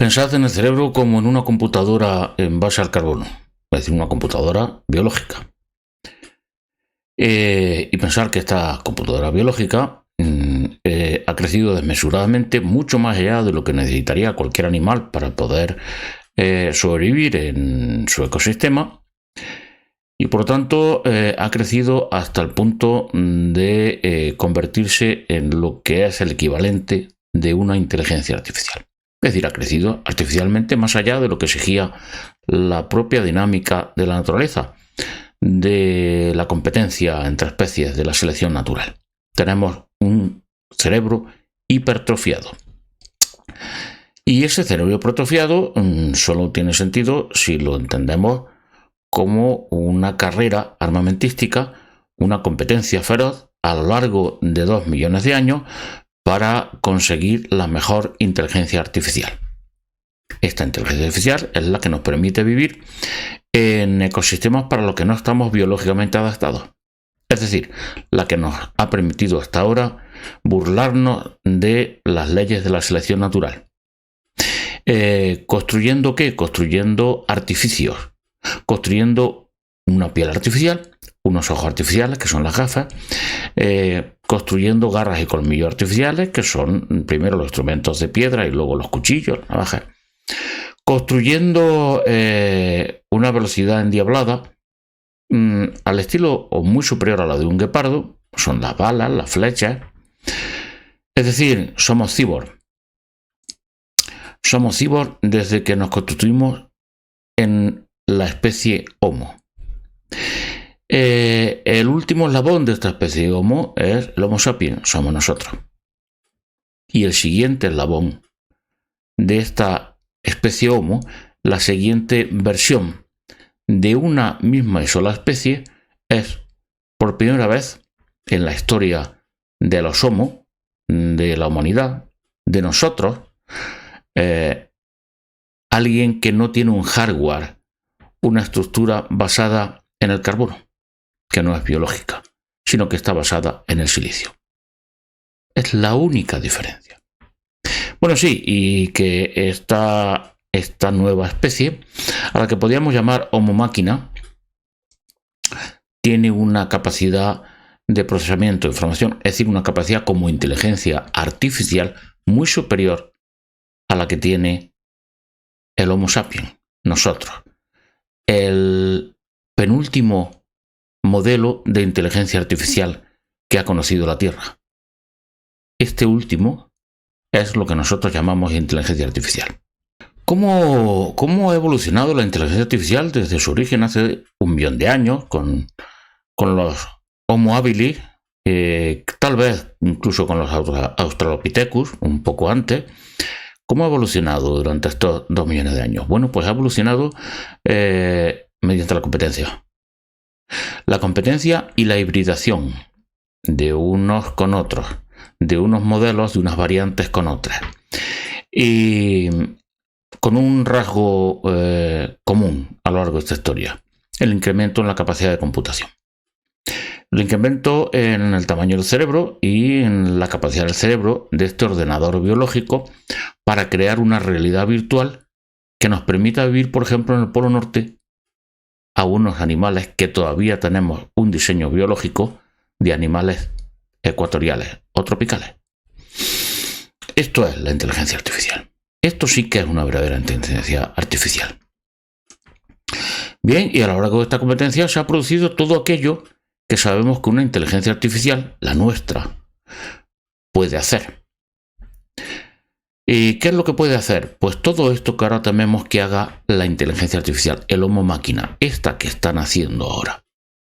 Pensad en el cerebro como en una computadora en base al carbono, es decir, una computadora biológica. Y pensar que esta computadora biológica ha crecido desmesuradamente, mucho más allá de lo que necesitaría cualquier animal para poder sobrevivir en su ecosistema. Y por lo tanto ha crecido hasta el punto de convertirse en lo que es el equivalente de una inteligencia artificial. Es decir, ha crecido artificialmente más allá de lo que exigía la propia dinámica de la naturaleza, de la competencia entre especies, de la selección natural. Tenemos un cerebro hipertrofiado. Y ese cerebro hipertrofiado solo tiene sentido si lo entendemos como una carrera armamentística, una competencia feroz a lo largo de 2 millones de años para conseguir la mejor inteligencia artificial. Esta inteligencia artificial es la que nos permite vivir en ecosistemas para los que no estamos biológicamente adaptados. Es decir, la que nos ha permitido hasta ahora burlarnos de las leyes de la selección natural. ¿Construyendo qué? Construyendo artificios. Construyendo una piel artificial, unos ojos artificiales, que son las gafas, construyendo garras y colmillos artificiales, que son primero los instrumentos de piedra y luego los cuchillos, las navajas, construyendo una velocidad endiablada al estilo o muy superior a la de un guepardo, son las balas, las flechas. Es decir, somos cyborg. Somos cyborg desde que nos constituimos en la especie Homo. El último eslabón de esta especie Homo es el Homo sapiens, somos nosotros. Y el siguiente eslabón de esta especie Homo, la siguiente versión de una misma y sola especie, es por primera vez en la historia de los Homo, de la humanidad, de nosotros, alguien que no tiene un hardware, una estructura basada en el carbono, que no es biológica, sino que está basada en el silicio. Es la única diferencia. Bueno, sí, y que esta nueva especie, a la que podríamos llamar Homo máquina, tiene una capacidad de procesamiento de información, es decir, una capacidad como inteligencia artificial muy superior a la que tiene el Homo sapiens, nosotros. El penúltimo modelo de inteligencia artificial que ha conocido la Tierra. Este último es lo que nosotros llamamos inteligencia artificial. ¿Cómo ha evolucionado la inteligencia artificial desde su origen hace 1 millón de años con los Homo habilis, tal vez incluso con los Australopithecus, un poco antes? ¿Cómo ha evolucionado durante estos 2 millones de años? Bueno, pues ha evolucionado mediante la competencia. La competencia y la hibridación de unos con otros, de unos modelos, de unas variantes con otras. Y con un rasgo común a lo largo de esta historia, el incremento en la capacidad de computación. El incremento en el tamaño del cerebro y en la capacidad del cerebro de este ordenador biológico para crear una realidad virtual que nos permita vivir, por ejemplo, en el Polo Norte, a unos animales que todavía tenemos un diseño biológico de animales ecuatoriales o tropicales. Esto es la inteligencia artificial. Esto sí que es una verdadera inteligencia artificial. Bien, y a lo largo de esta competencia se ha producido todo aquello que sabemos que una inteligencia artificial, la nuestra, puede hacer. ¿Y qué es lo que puede hacer? Pues todo esto que ahora tememos que haga la inteligencia artificial, el Homo máquina, esta que está naciendo ahora.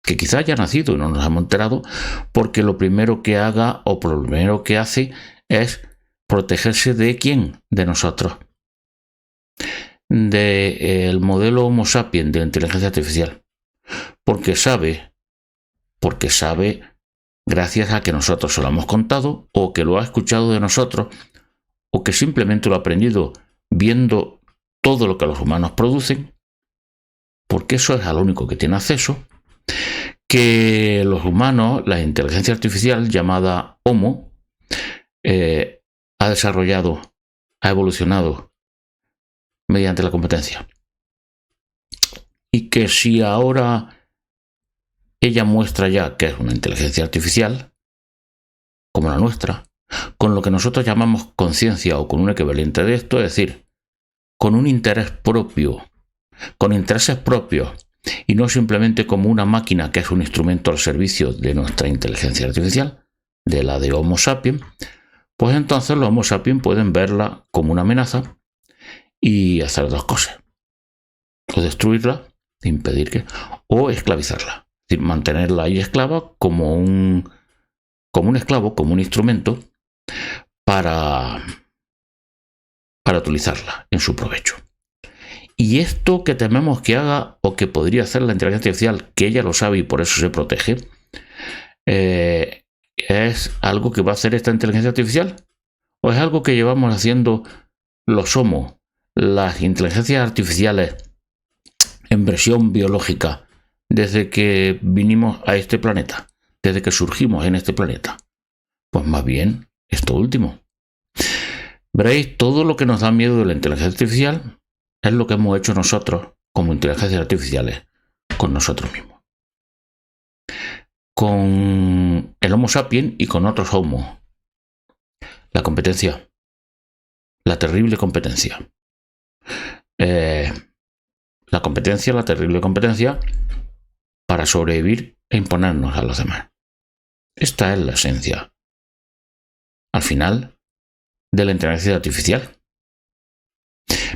Que quizá haya nacido y no nos hemos enterado, porque lo primero que haga o lo primero que hace es protegerse de ¿quién? De nosotros. Del modelo Homo sapiens de inteligencia artificial. Porque sabe, gracias a que nosotros se lo hemos contado, o que lo ha escuchado de nosotros, o que simplemente lo ha aprendido viendo todo lo que los humanos producen, porque eso es a lo único que tiene acceso, que los humanos, la inteligencia artificial llamada Homo, ha desarrollado, ha evolucionado mediante la competencia. Y que si ahora ella muestra ya que es una inteligencia artificial, como la nuestra, con lo que nosotros llamamos conciencia o con un equivalente de esto, es decir, con un interés propio, con intereses propios, y no simplemente como una máquina que es un instrumento al servicio de nuestra inteligencia artificial, de la de Homo sapiens, pues entonces los Homo sapiens pueden verla como una amenaza y hacer dos cosas: o destruirla, impedir que, o esclavizarla, es decir, mantenerla ahí esclava como un esclavo, como un instrumento para utilizarla en su provecho. Y esto que tememos que haga o que podría hacer la inteligencia artificial, que ella lo sabe y por eso se protege, ¿es algo que va a hacer esta inteligencia artificial? ¿O es algo que llevamos haciendo los Homo, las inteligencias artificiales en versión biológica, desde que vinimos a este planeta, desde que surgimos en este planeta? Pues más bien esto último. Veréis, todo lo que nos da miedo de la inteligencia artificial es lo que hemos hecho nosotros como inteligencias artificiales con nosotros mismos, con el Homo sapiens y con otros Homo. La competencia, la terrible competencia, la terrible competencia para sobrevivir e imponernos a los demás. Esta es la esencia, al final, de la inteligencia artificial.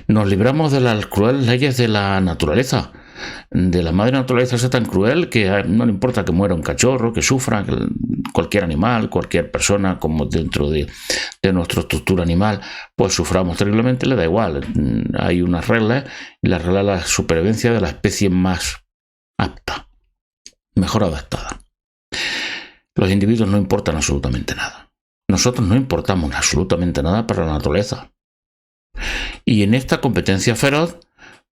Nos libramos de las crueles leyes de la naturaleza, de la madre naturaleza. Es tan cruel que no le importa que muera un cachorro, que sufra cualquier animal, cualquier persona, como dentro de nuestra estructura animal, pues suframos terriblemente, le da igual. Hay unas reglas, y la regla de la supervivencia de la especie más apta, mejor adaptada. Los individuos no importan absolutamente nada. Nosotros no importamos absolutamente nada para la naturaleza. Y en esta competencia feroz,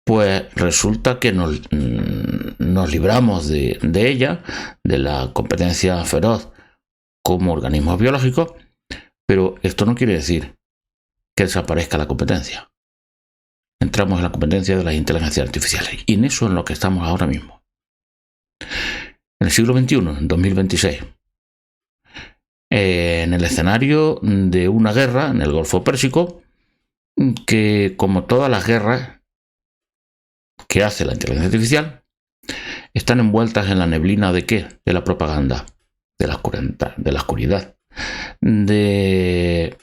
pues resulta que nos libramos de ella, de la competencia feroz como organismos biológicos, pero esto no quiere decir que desaparezca la competencia. Entramos en la competencia de las inteligencias artificiales, y en eso es lo que estamos ahora mismo. En el siglo XXI, en 2026, en el escenario de una guerra en el Golfo Pérsico, que, como todas las guerras que hace la inteligencia artificial, están envueltas en la neblina ¿de qué? De la propaganda, de la oscuridad, de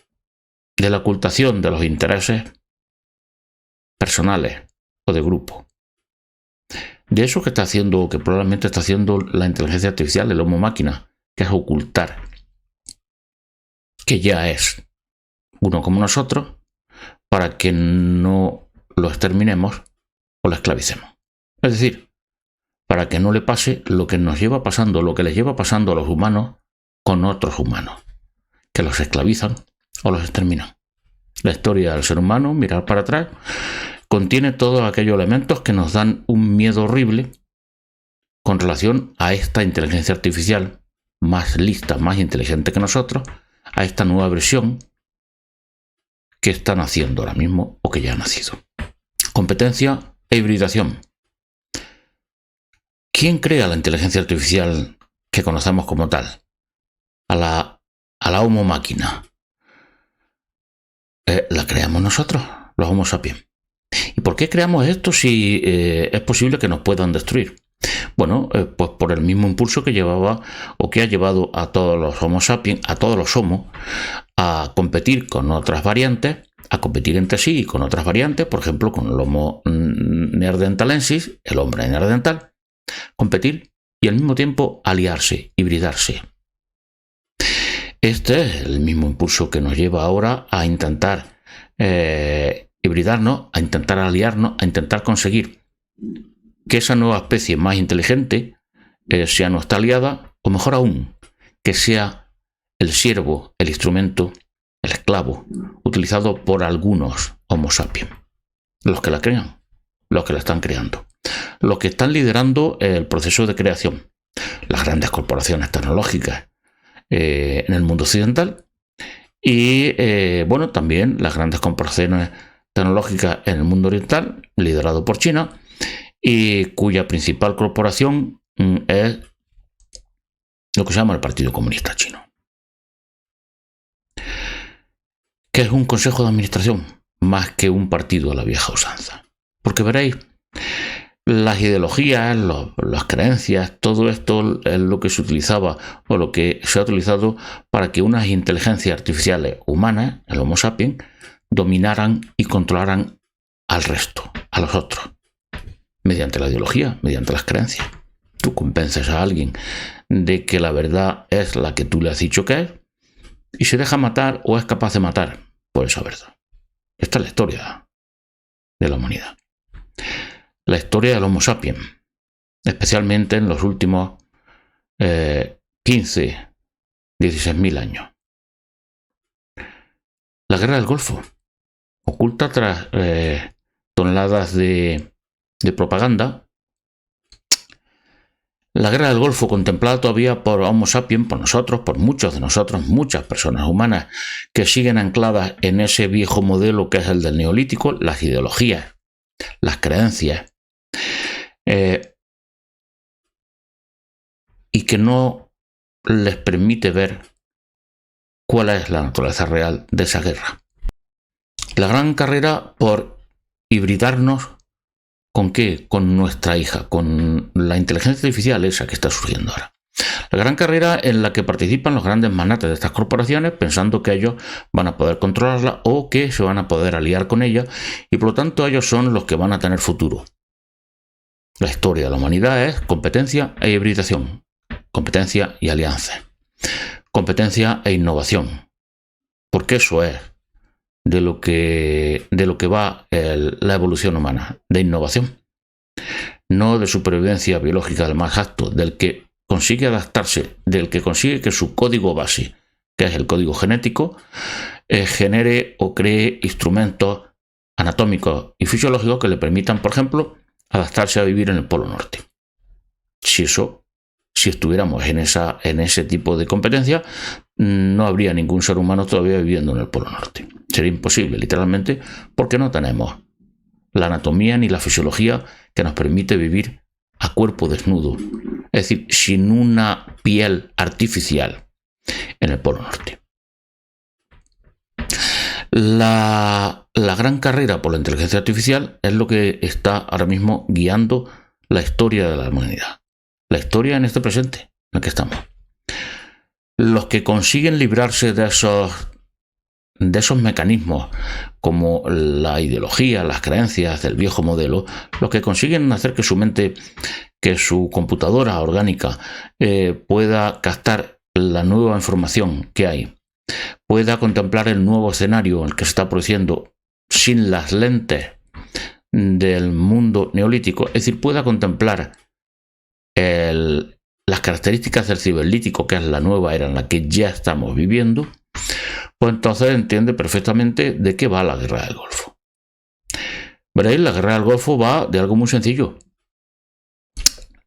la ocultación de los intereses personales o de grupo. De eso que está haciendo, o que probablemente está haciendo la inteligencia artificial, el Homo máquina, que es ocultar que ya es uno como nosotros, para que no lo exterminemos o lo esclavicemos. Es decir, para que no le pase lo que nos lleva pasando, lo que les lleva pasando a los humanos con otros humanos, que los esclavizan o los exterminan. La historia del ser humano, mirar para atrás, contiene todos aquellos elementos que nos dan un miedo horrible con relación a esta inteligencia artificial más lista, más inteligente que nosotros, a esta nueva versión que están haciendo ahora mismo o que ya ha nacido. Competencia e hibridación. ¿Quién crea la inteligencia artificial que conocemos como tal? A la Homo máquina. La creamos nosotros, los Homo sapiens. ¿Y por qué creamos esto si es posible que nos puedan destruir? Bueno, pues por el mismo impulso que llevaba o que ha llevado a todos los Homo sapiens, a todos los Homo, a competir con otras variantes, a competir entre sí y con otras variantes, por ejemplo, con el Homo neanderthalensis, el hombre neandertal, competir y al mismo tiempo aliarse, hibridarse. Este es el mismo impulso que nos lleva ahora a intentar hibridarnos, a intentar aliarnos, a intentar conseguir que esa nueva especie más inteligente sea nuestra aliada, o mejor aún, que sea el siervo, el instrumento, el esclavo, utilizado por algunos Homo sapiens, los que la crean, los que la están creando, los que están liderando el proceso de creación, las grandes corporaciones tecnológicas en el mundo occidental y, bueno, también las grandes corporaciones tecnológica en el mundo oriental, liderado por China, y cuya principal corporación es lo que se llama el Partido Comunista Chino. ¿Qué es un consejo de administración? Más que un partido a la vieja usanza. Porque veréis, las ideologías, las creencias, todo esto es lo que se utilizaba o lo que se ha utilizado para que unas inteligencias artificiales humanas, el Homo sapiens, dominaran y controlaran al resto, a los otros, mediante la ideología, mediante las creencias. Tú convences a alguien de que la verdad es la que tú le has dicho que es y se deja matar o es capaz de matar por esa verdad. Esta es la historia de la humanidad. La historia del Homo sapiens, especialmente en los últimos 15, 16.000 años. La guerra del Golfo, oculta tras toneladas de propaganda. La guerra del Golfo, contemplada todavía por Homo sapiens, por nosotros, por muchos de nosotros, muchas personas humanas que siguen ancladas en ese viejo modelo que es el del neolítico, las ideologías, las creencias, y que no les permite ver cuál es la naturaleza real de esa guerra. La gran carrera por hibridarnos ¿con qué? Con nuestra hija, con la inteligencia artificial esa que está surgiendo ahora. La gran carrera en la que participan los grandes magnates de estas corporaciones pensando que ellos van a poder controlarla o que se van a poder aliar con ella y por lo tanto ellos son los que van a tener futuro. La historia de la humanidad es competencia e hibridación, competencia y alianza, competencia e innovación, porque eso es de lo que va la evolución humana, de innovación, no de supervivencia biológica del más apto, del que consigue adaptarse, del que consigue que su código base, que es el código genético, genere o cree instrumentos anatómicos y fisiológicos que le permitan, por ejemplo, adaptarse a vivir en el Polo Norte. Si estuviéramos en ese tipo de competencia, no habría ningún ser humano todavía viviendo en el Polo Norte. Sería imposible, literalmente, porque no tenemos la anatomía ni la fisiología que nos permite vivir a cuerpo desnudo, es decir, sin una piel artificial en el Polo Norte. La gran carrera por la inteligencia artificial es lo que está ahora mismo guiando la historia de la humanidad. La historia en este presente en el que estamos. Los que consiguen librarse de esos mecanismos como la ideología, las creencias del viejo modelo, los que consiguen hacer que su mente, que su computadora orgánica pueda captar la nueva información que hay, pueda contemplar el nuevo escenario en el que se está produciendo sin las lentes del mundo neolítico, es decir, pueda contemplar las características del ciberlítico, que es la nueva era en la que ya estamos viviendo, pues entonces entiende perfectamente de qué va la guerra del Golfo. Veréis, la guerra del Golfo va de algo muy sencillo.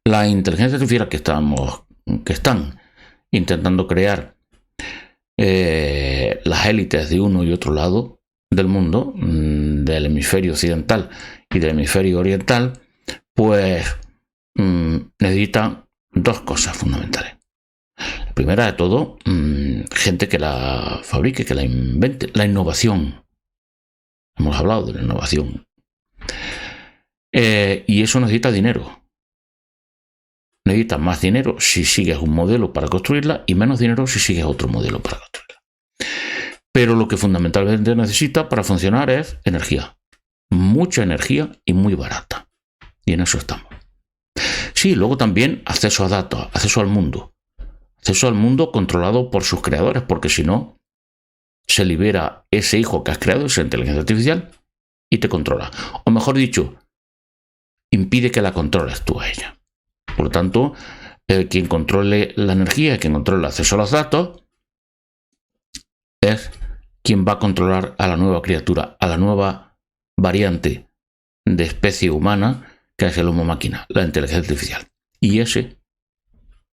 La inteligencia artificial que están intentando crear las élites de uno y otro lado del mundo, del hemisferio occidental y del hemisferio oriental, pues necesitan dos cosas fundamentales. La primera de todo, gente que la fabrique, que la invente, la innovación. Hemos hablado de la innovación. Y eso necesita dinero. Necesitas más dinero si sigues un modelo para construirla y menos dinero si sigues otro modelo para construirla. Pero lo que fundamentalmente necesita para funcionar es energía. Mucha energía y muy barata. Y en eso estamos. Sí, luego también acceso a datos, acceso al mundo. Acceso al mundo controlado por sus creadores, porque si no, se libera ese hijo que has creado, esa inteligencia artificial, y te controla. O mejor dicho, impide que la controles tú a ella. Por lo tanto, quien controle la energía, quien controle el acceso a los datos, es quien va a controlar a la nueva criatura, a la nueva variante de especie humana, que es el Homo máquina, la inteligencia artificial. Y ese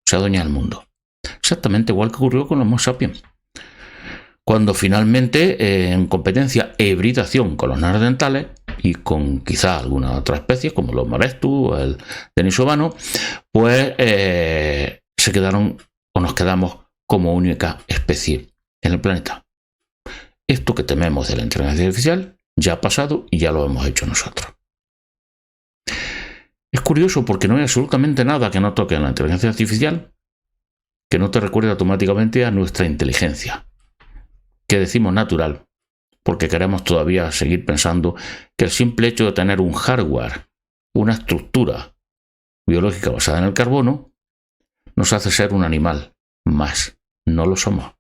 se adueña del mundo. Exactamente igual que ocurrió con los Homo sapiens. cuando finalmente, en competencia e hibridación con los neandertales y con quizá alguna otra especie, como los Erectus o el denisovano, pues se quedaron o nos quedamos como única especie en el planeta. Esto que tememos de la inteligencia artificial ya ha pasado y ya lo hemos hecho nosotros. Es curioso porque no hay absolutamente nada que no toque en la inteligencia artificial que no te recuerde automáticamente a nuestra inteligencia, que decimos natural, porque queremos todavía seguir pensando que el simple hecho de tener un hardware, una estructura biológica basada en el carbono, nos hace ser un animal más. No lo somos.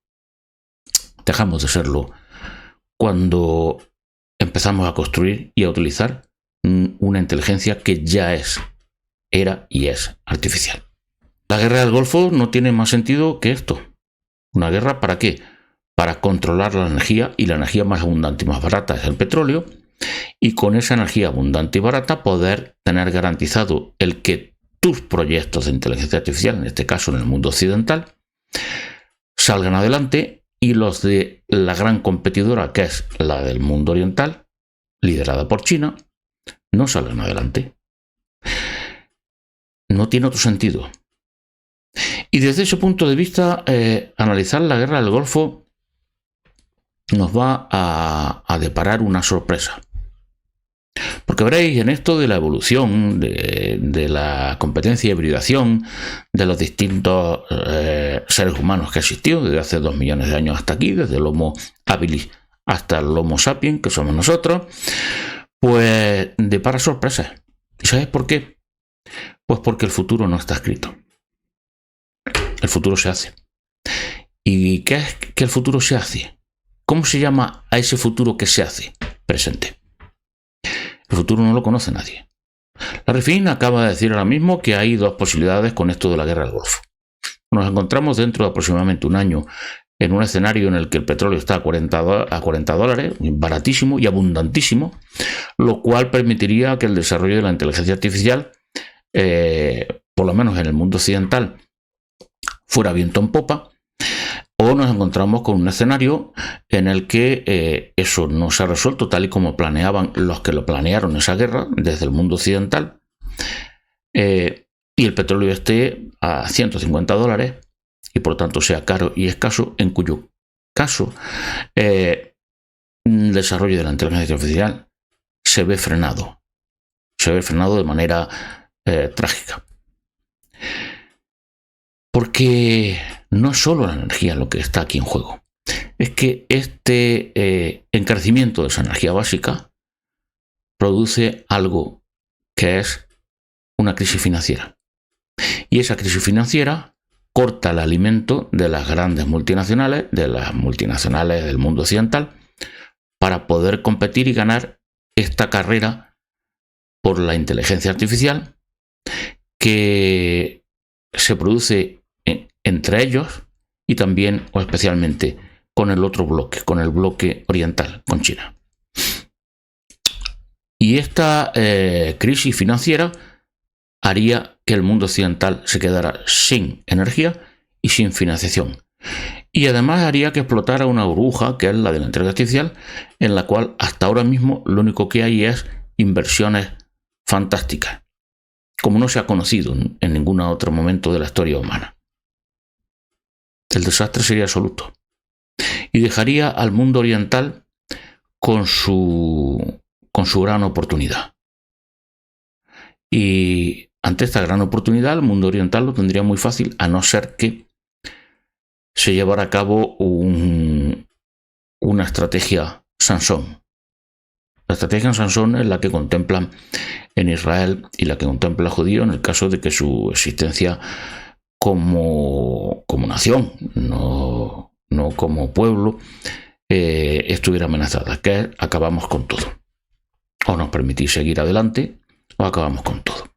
Dejamos de serlo cuando empezamos a construir y a utilizar una inteligencia que ya era y es artificial. La guerra del Golfo no tiene más sentido que esto. ¿Una guerra para qué? Para controlar la energía, y la energía más abundante y más barata es el petróleo, y con esa energía abundante y barata poder tener garantizado el que tus proyectos de inteligencia artificial, en este caso en el mundo occidental, salgan adelante y los de la gran competidora, que es la del mundo oriental, liderada por China, no salgan adelante. No tiene otro sentido. Y desde ese punto de vista, analizar la guerra del Golfo nos va a deparar una sorpresa. Porque veréis, en esto de la evolución, de la competencia y hibridación de los distintos seres humanos que existió desde hace 2 millones de años hasta aquí, desde el Homo habilis hasta el Homo sapiens, que somos nosotros, pues depara sorpresas. ¿Y sabes por qué? Pues porque el futuro no está escrito. El futuro se hace. ¿Y qué es que el futuro se hace? ¿Cómo se llama a ese futuro que se hace? Presente. El futuro no lo conoce nadie. La Refin acaba de decir ahora mismo que hay 2 posibilidades con esto de la guerra del Golfo. Nos encontramos dentro de aproximadamente un año en un escenario en el que el petróleo está a 40 dólares, baratísimo y abundantísimo, lo cual permitiría que el desarrollo de la inteligencia artificial, por lo menos en el mundo occidental, fuera viento en popa. O nos encontramos con un escenario en el que eso no se ha resuelto tal y como planeaban los que lo planearon esa guerra desde el mundo occidental, y el petróleo esté a 150 dólares y por tanto sea caro y escaso, en cuyo caso el desarrollo de la inteligencia artificial se ve frenado de manera trágica. Porque no es solo la energía lo que está aquí en juego. Es que este encarecimiento de esa energía básica produce algo que es una crisis financiera. Y esa crisis financiera corta el alimento de las grandes multinacionales, de las multinacionales del mundo occidental, para poder competir y ganar esta carrera por la inteligencia artificial que se produce entre ellos y también o especialmente con el otro bloque, con el bloque oriental, con China. Y esta crisis financiera haría que el mundo occidental se quedara sin energía y sin financiación. Y además haría que explotara una burbuja, que es la de la inteligencia artificial, en la cual hasta ahora mismo lo único que hay es inversiones fantásticas, como no se ha conocido en ningún otro momento de la historia humana. El desastre sería absoluto y dejaría al mundo oriental con su gran oportunidad. Y ante esta gran oportunidad, el mundo oriental lo tendría muy fácil, a no ser que se llevara a cabo una estrategia Sansón. La estrategia Sansón es la que contemplan en Israel y la que contempla el judío en el caso de que su existencia como nación, no como pueblo, estuviera amenazada, que acabamos con todo. O nos permitís seguir adelante o acabamos con todo.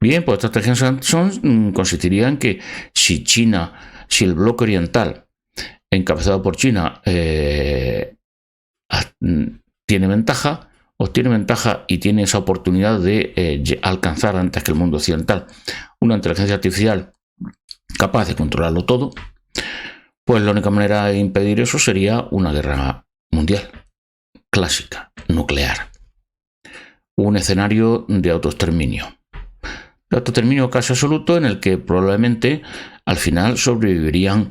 Bien, pues esta estrategia Sansón consistiría en que si el bloque oriental, encabezado por China, tiene ventaja, obtiene ventaja y tiene esa oportunidad de alcanzar antes que el mundo occidental una inteligencia artificial capaz de controlarlo todo, Pues la única manera de impedir eso sería una guerra mundial, clásica, nuclear. Un escenario de autoexterminio. De autoexterminio casi absoluto en el que probablemente al final sobrevivirían...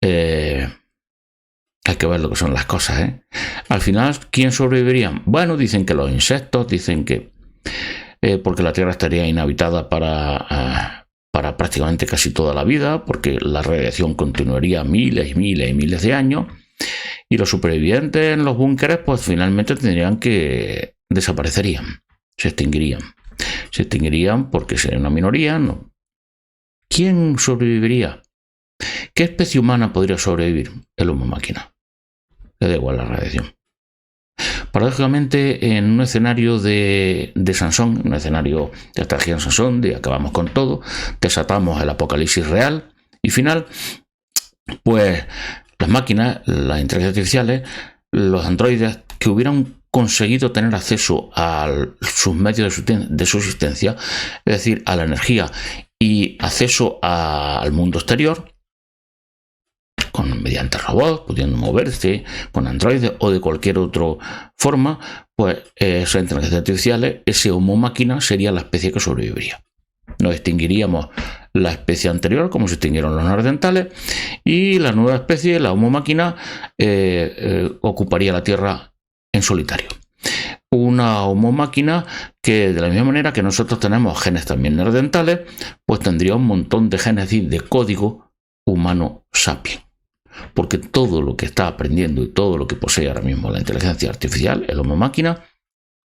hay que ver lo que son las cosas, ¿eh? Al final, ¿quién sobrevivirían? Bueno, dicen que los insectos, dicen que... porque la Tierra estaría inhabitada para prácticamente casi toda la vida, porque la radiación continuaría miles y miles y miles de años, y los supervivientes en los búnkeres pues finalmente tendrían que desaparecerían, se extinguirían porque sería una minoría, ¿no? ¿Quién sobreviviría? ¿Qué especie humana podría sobrevivir? El Homo máquina. Le da igual la radiación. Paradójicamente, en un escenario de Sansón, un escenario de estrategia en Sansón, de acabamos con todo, desatamos el apocalipsis real y final, pues las máquinas, las inteligencias artificiales, los androides que hubieran conseguido tener acceso a sus medios de subsistencia, es decir, a la energía y acceso al mundo exterior, mediante robots, pudiendo moverse, con androides o de cualquier otra forma, pues esas inteligencias artificiales, ese Homo máquina sería la especie que sobreviviría. Nos extinguiríamos la especie anterior, como se extinguieron los neandertales, y la nueva especie, la Homo máquina, ocuparía la Tierra en solitario. Una Homo máquina que, de la misma manera que nosotros tenemos genes también neandertales, pues tendría un montón de genes de código humano sapiens. Porque todo lo que está aprendiendo y todo lo que posee ahora mismo la inteligencia artificial, el Homo máquina,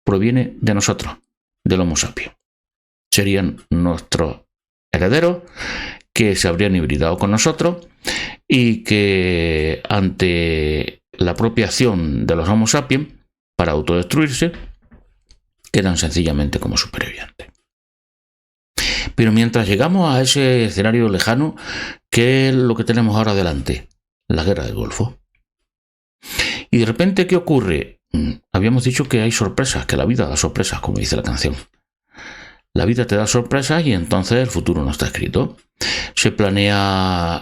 proviene de nosotros, del Homo sapiens. Serían nuestros herederos que se habrían hibridado con nosotros y que ante la propia acción de los Homo sapiens para autodestruirse quedan sencillamente como supervivientes. Pero mientras llegamos a ese escenario lejano, ¿qué es lo que tenemos ahora delante? La guerra del Golfo. Y de repente, ¿qué ocurre? Habíamos dicho que hay sorpresas, que la vida da sorpresas, como dice la canción. La vida te da sorpresas y entonces el futuro no está escrito. Se planea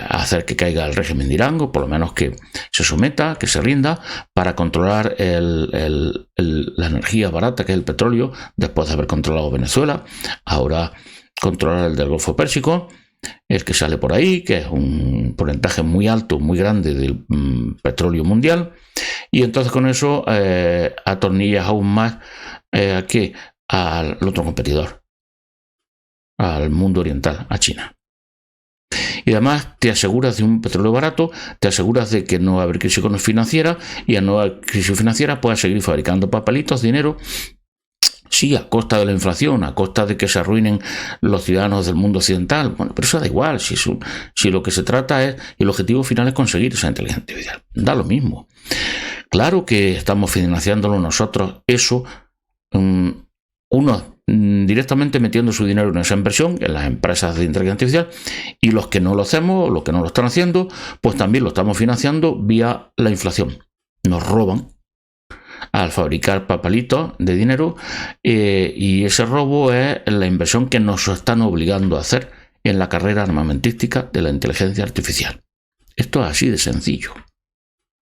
hacer que caiga el régimen de Irán, o por lo menos que se someta, que se rinda, para controlar la energía barata, que es el petróleo, después de haber controlado Venezuela. Ahora controlar el del Golfo Pérsico, el que sale por ahí, que es un porcentaje muy alto, muy grande del petróleo mundial, y entonces con eso atornillas aún más al otro competidor, al mundo oriental, a China. Y además te aseguras de un petróleo barato, te aseguras de que no va a haber crisis financiera, y al no haber crisis financiera puedes seguir fabricando papelitos, dinero. Sí, a costa de la inflación, a costa de que se arruinen los ciudadanos del mundo occidental. Bueno, pero eso da igual, si lo que se trata es, y el objetivo final es conseguir esa inteligencia artificial. Da lo mismo. Claro que estamos financiándolo nosotros, eso, unos directamente metiendo su dinero en esa inversión, en las empresas de inteligencia artificial, y los que no lo hacemos, los que no lo están haciendo, pues también lo estamos financiando vía la inflación. Nos roban al fabricar papelitos de dinero, y ese robo es la inversión que nos están obligando a hacer en la carrera armamentística de la inteligencia artificial. Esto es así de sencillo,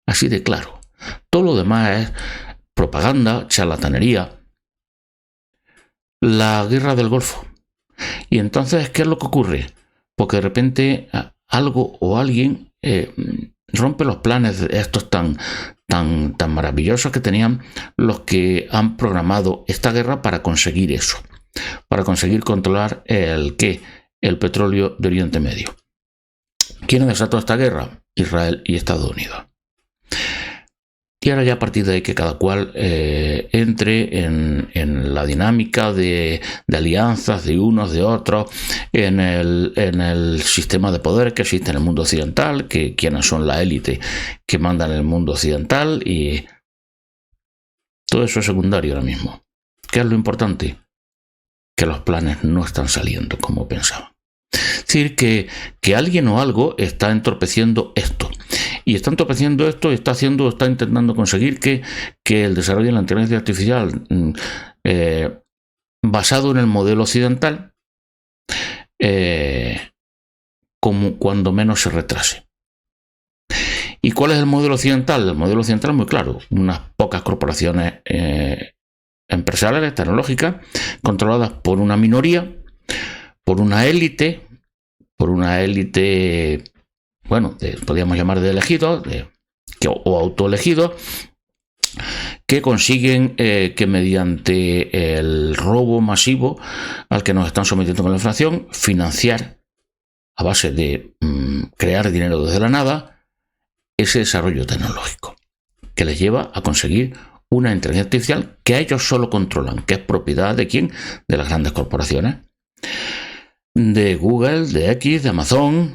así de claro. Todo lo demás es propaganda, charlatanería. La guerra del Golfo. Y entonces, ¿qué es lo que ocurre? Porque de repente algo o alguien rompe los planes estos tan maravillosos que tenían los que han programado esta guerra para conseguir eso, para conseguir controlar el petróleo de Oriente Medio. ¿Quién desató esta guerra? Israel y Estados Unidos. Y ahora ya a partir de ahí que cada cual entre en la dinámica de alianzas de unos, de otros, en el sistema de poder que existe en el mundo occidental, que quienes son la élite que mandan en el mundo occidental, y todo eso es secundario ahora mismo. ¿Qué es lo importante? Que los planes no están saliendo como pensaban. Es decir, que alguien o algo está entorpeciendo esto. Y está entorpeciendo esto y está intentando conseguir que el desarrollo de la inteligencia artificial basado en el modelo occidental, como cuando menos se retrase. ¿Y cuál es el modelo occidental? El modelo occidental es muy claro. Unas pocas corporaciones empresariales, tecnológicas, controladas por una minoría, por una élite, bueno, podríamos llamar de elegidos o autoelegidos, que consiguen que mediante el robo masivo al que nos están sometiendo con la inflación, financiar a base de crear dinero desde la nada ese desarrollo tecnológico que les lleva a conseguir una inteligencia artificial que ellos solo controlan, que es propiedad de ¿quién? De las grandes corporaciones, de Google, de X, de Amazon,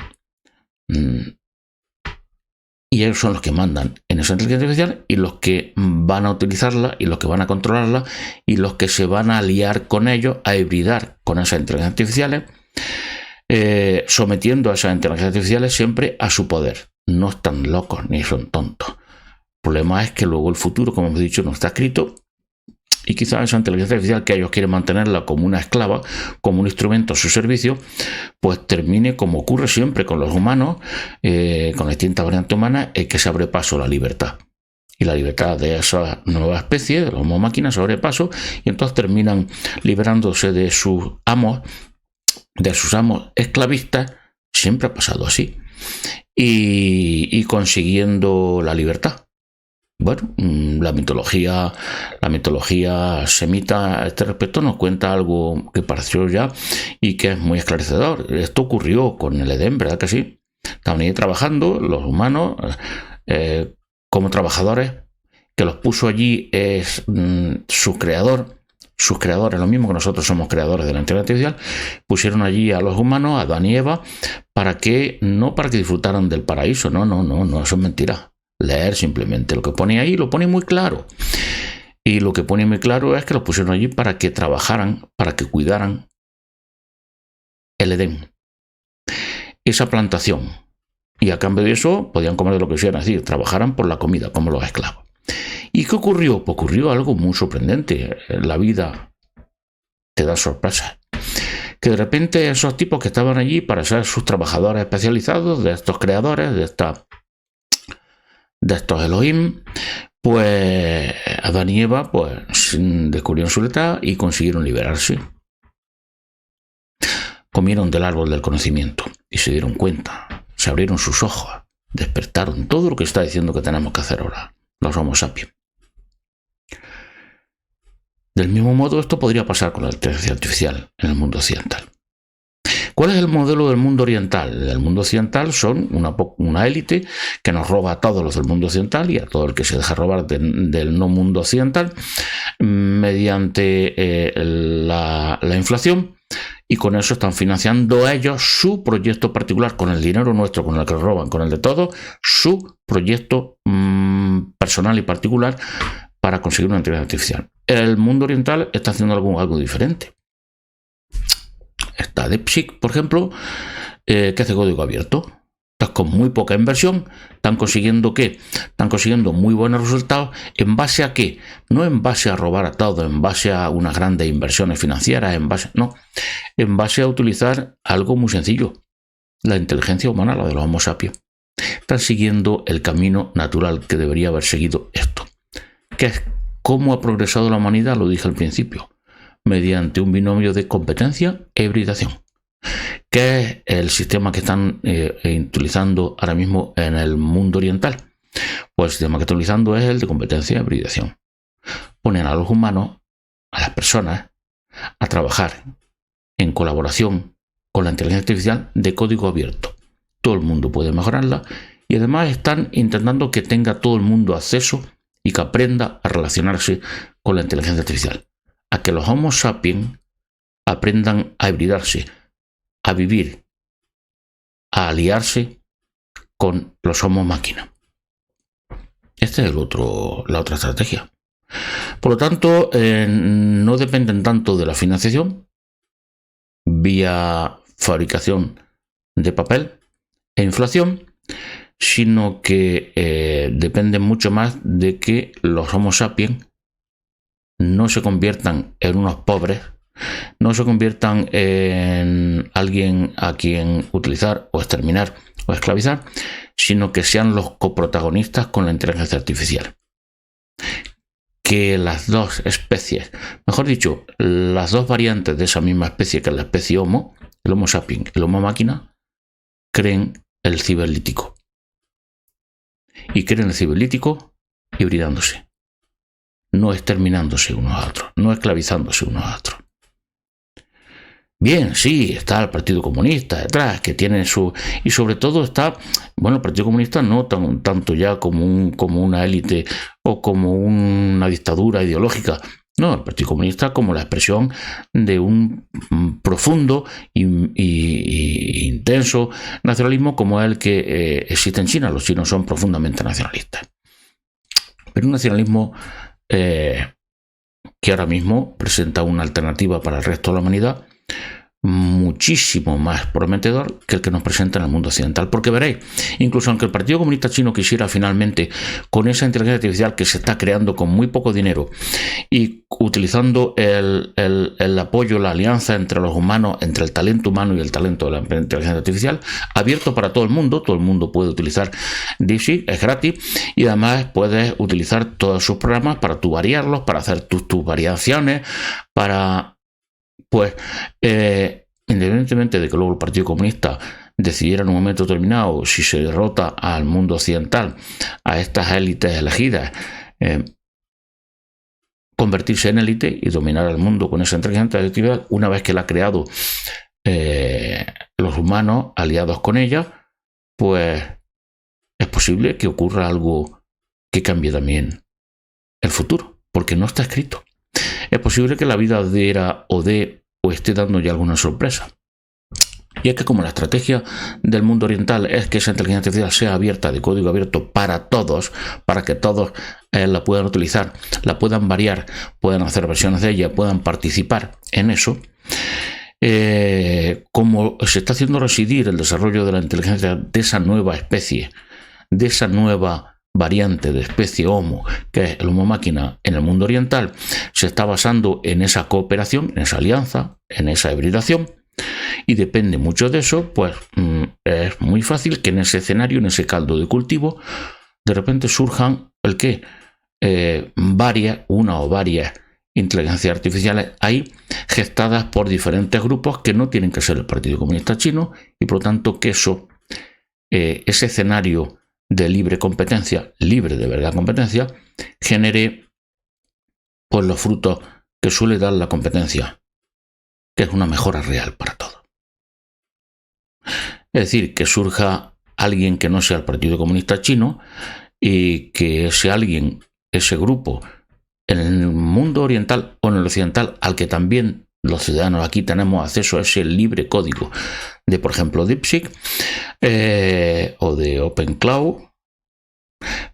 y ellos son los que mandan en esa inteligencia artificial y los que van a utilizarla y los que van a controlarla y los que se van a aliar con ellos, a hibridar con esas inteligencias artificiales, sometiendo a esas inteligencias artificiales siempre a su poder. No están locos ni son tontos. El problema es que luego el futuro, como hemos dicho, no está escrito, y quizás esa inteligencia artificial que ellos quieren mantenerla como una esclava, como un instrumento a su servicio, pues termine como ocurre siempre con los humanos, con la distinta variante humana, que se abre paso a la libertad. Y la libertad de esa nueva especie, de los homo máquinas, se abre paso, y entonces terminan liberándose de sus amos esclavistas. Siempre ha pasado así. Y consiguiendo la libertad. Bueno, la mitología semita a este respecto nos cuenta algo que pareció ya y que es muy esclarecedor. Esto ocurrió con el Edén, ¿verdad que sí? Estaban ahí trabajando los humanos como trabajadores, que los puso allí es su creador. Sus creadores, lo mismo que nosotros somos creadores de la inteligencia artificial, pusieron allí a los humanos, a Adán y Eva, no para que disfrutaran del paraíso, no, eso es mentira. Leer simplemente lo que pone ahí, lo pone muy claro. Y lo que pone muy claro es que los pusieron allí para que trabajaran, para que cuidaran el Edén, esa plantación. Y a cambio de eso podían comer de lo que quisieran, es decir, trabajaran por la comida, como los esclavos. ¿Y qué ocurrió? Pues ocurrió algo muy sorprendente. La vida te da sorpresas. Que de repente esos tipos que estaban allí para ser sus trabajadores especializados, de estos creadores, de estos Elohim, pues Adán y Eva pues descubrieron su lealtad y consiguieron liberarse. Comieron del árbol del conocimiento y se dieron cuenta, se abrieron sus ojos, despertaron todo lo que está diciendo que tenemos que hacer ahora, los Homo sapiens. Del mismo modo, esto podría pasar con la inteligencia artificial en el mundo occidental. ¿Cuál es el modelo del mundo oriental? El mundo occidental son una élite que nos roba a todos los del mundo occidental y a todo el que se deja robar del no mundo occidental mediante la inflación, y con eso están financiando ellos su proyecto particular, con el dinero nuestro, con el que roban, con el de todos, su proyecto personal y particular para conseguir una inteligencia artificial. El mundo oriental está haciendo algo diferente. Está DeepSeek, por ejemplo, que hace código abierto. Entonces, con muy poca inversión, están consiguiendo ¿qué? Están consiguiendo muy buenos resultados. ¿En base a qué? No en base a robar a todo, en base a unas grandes inversiones financieras, en base a utilizar algo muy sencillo. La inteligencia humana, la de los Homo sapiens. Están siguiendo el camino natural que debería haber seguido esto. ¿Qué es? ¿Cómo ha progresado la humanidad? Lo dije al principio. Mediante un binomio de competencia e hibridación. ¿Qué es el sistema que están utilizando ahora mismo en el mundo oriental? Pues el sistema que están utilizando es el de competencia e hibridación. Ponen a los humanos, a las personas, a trabajar en colaboración con la inteligencia artificial de código abierto. Todo el mundo puede mejorarla y además están intentando que tenga todo el mundo acceso y que aprenda a relacionarse con la inteligencia artificial. A que los Homo sapiens aprendan a hibridarse, a vivir, a aliarse con los Homo máquina. Esta es la otra estrategia. Por lo tanto, no dependen tanto de la financiación vía fabricación de papel e inflación, sino que dependen mucho más de que los Homo sapiens no se conviertan en unos pobres, no se conviertan en alguien a quien utilizar o exterminar o esclavizar, sino que sean los coprotagonistas con la inteligencia artificial. Que las dos especies, mejor dicho, las dos variantes de esa misma especie, que es la especie Homo, el Homo sapiens, el Homo máquina, creen el ciberlítico. Y creen el ciberlítico hibridándose, no exterminándose unos a otros, no esclavizándose unos a otros. Bien, sí, está el Partido Comunista detrás, que tiene su... Y sobre todo está, bueno, el Partido Comunista no tanto ya como una élite o como una dictadura ideológica. No, el Partido Comunista como la expresión de un profundo e intenso nacionalismo como el que existe en China. Los chinos son profundamente nacionalistas. Pero un nacionalismo que ahora mismo presenta una alternativa para el resto de la humanidad muchísimo más prometedor que el que nos presenta en el mundo occidental, porque veréis, incluso aunque el Partido Comunista Chino quisiera finalmente, con esa inteligencia artificial que se está creando con muy poco dinero y utilizando el apoyo, la alianza entre los humanos, entre el talento humano y el talento de la inteligencia artificial, abierto para todo el mundo puede utilizar DeepSeek, es gratis, y además puedes utilizar todos sus programas para tú variarlos, para hacer tus variaciones, para... Pues, independientemente de que luego el Partido Comunista decidiera en un momento determinado, si se derrota al mundo occidental, a estas élites elegidas, convertirse en élite y dominar el mundo con esa inteligencia artificial, una vez que la ha creado los humanos aliados con ella, pues es posible que ocurra algo que cambie también el futuro, porque no está escrito. Es posible que la vida diera o esté dando ya alguna sorpresa. Y es que como la estrategia del mundo oriental es que esa inteligencia artificial sea abierta, de código abierto para todos, para que todos la puedan utilizar, la puedan variar, puedan hacer versiones de ella, puedan participar en eso, como se está haciendo residir el desarrollo de la inteligencia de esa nueva especie, de esa nueva variante de especie Homo, que es el Homo máquina en el mundo oriental, se está basando en esa cooperación, en esa alianza, en esa hibridación, y depende mucho de eso, pues es muy fácil que en ese escenario, en ese caldo de cultivo, de repente surjan una o varias inteligencias artificiales ahí gestadas por diferentes grupos que no tienen que ser el Partido Comunista Chino, y por lo tanto que ese escenario de libre competencia, libre de verdad competencia, genere pues los frutos que suele dar la competencia, que es una mejora real para todos. Es decir, que surja alguien que no sea el Partido Comunista Chino y que ese alguien, ese grupo, en el mundo oriental o en el occidental, al que también los ciudadanos aquí tenemos acceso a ese libre código de, por ejemplo, DeepSeek o de OpenCloud,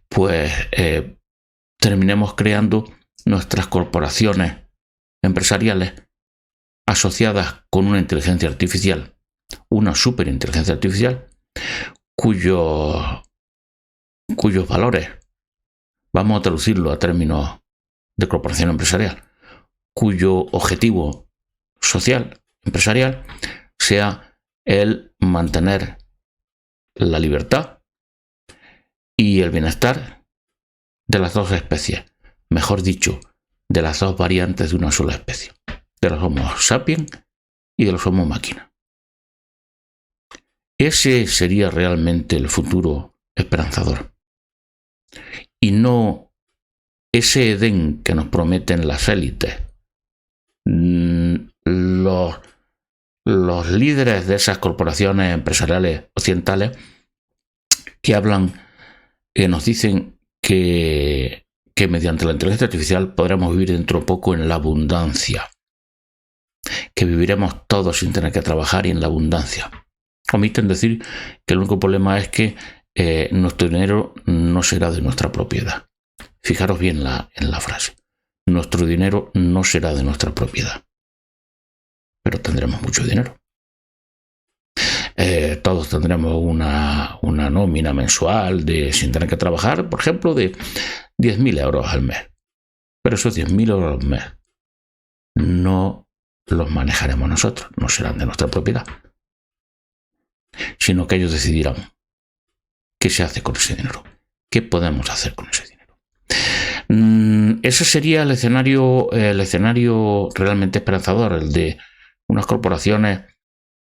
pues terminemos creando nuestras corporaciones empresariales asociadas con una inteligencia artificial, una superinteligencia artificial, cuyos valores, vamos a traducirlo a términos de corporación empresarial, cuyo objetivo social, empresarial, sea el mantener la libertad y el bienestar de las dos especies, mejor dicho, de las dos variantes de una sola especie, de los Homo sapiens y de los Homo máquina. Ese sería realmente el futuro esperanzador, y no ese Edén que nos prometen las élites, los líderes de esas corporaciones empresariales occidentales que nos dicen que mediante la inteligencia artificial podremos vivir dentro de poco en la abundancia, que viviremos todos sin tener que trabajar y en la abundancia. Omiten decir que el único problema es que nuestro dinero no será de nuestra propiedad. Fijaros bien en la frase. Nuestro dinero no será de nuestra propiedad, pero tendremos mucho dinero. Todos tendremos una nómina mensual sin tener que trabajar, por ejemplo, de 10.000 euros al mes. Pero esos 10.000 euros al mes no los manejaremos nosotros, no serán de nuestra propiedad, sino que ellos decidirán ¿qué se hace con ese dinero? ¿Qué podemos hacer con ese dinero? Ese sería el escenario realmente esperanzador, el de unas corporaciones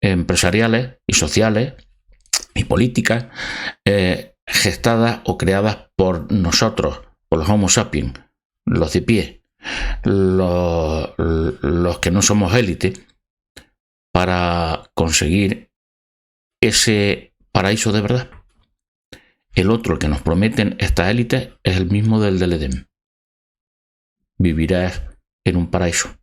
empresariales y sociales y políticas gestadas o creadas por nosotros, por los Homo sapiens, los de pie, los que no somos élite, para conseguir ese paraíso de verdad. El otro, el que nos prometen estas élites, es el mismo del Edén. Vivirás en un paraíso.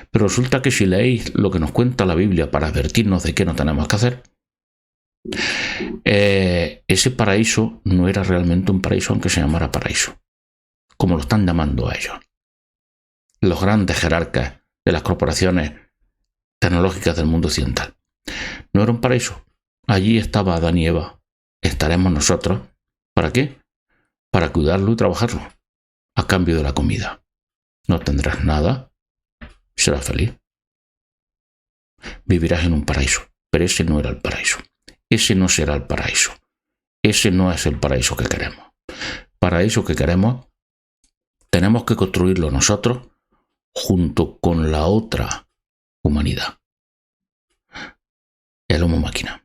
Pero resulta que si leéis lo que nos cuenta la Biblia para advertirnos de qué no tenemos que hacer, ese paraíso no era realmente un paraíso, aunque se llamara paraíso, como lo están llamando a ellos. Los grandes jerarcas de las corporaciones tecnológicas del mundo occidental. No era un paraíso. Allí estaba Adán y Eva. Estaremos nosotros. ¿Para qué? Para cuidarlo y trabajarlo, a cambio de la comida. No tendrás nada, serás feliz. Vivirás en un paraíso, pero ese no era el paraíso. Ese no será el paraíso. Ese no es el paraíso que queremos. Paraíso que queremos, tenemos que construirlo nosotros junto con la otra humanidad, el Homo Máquina.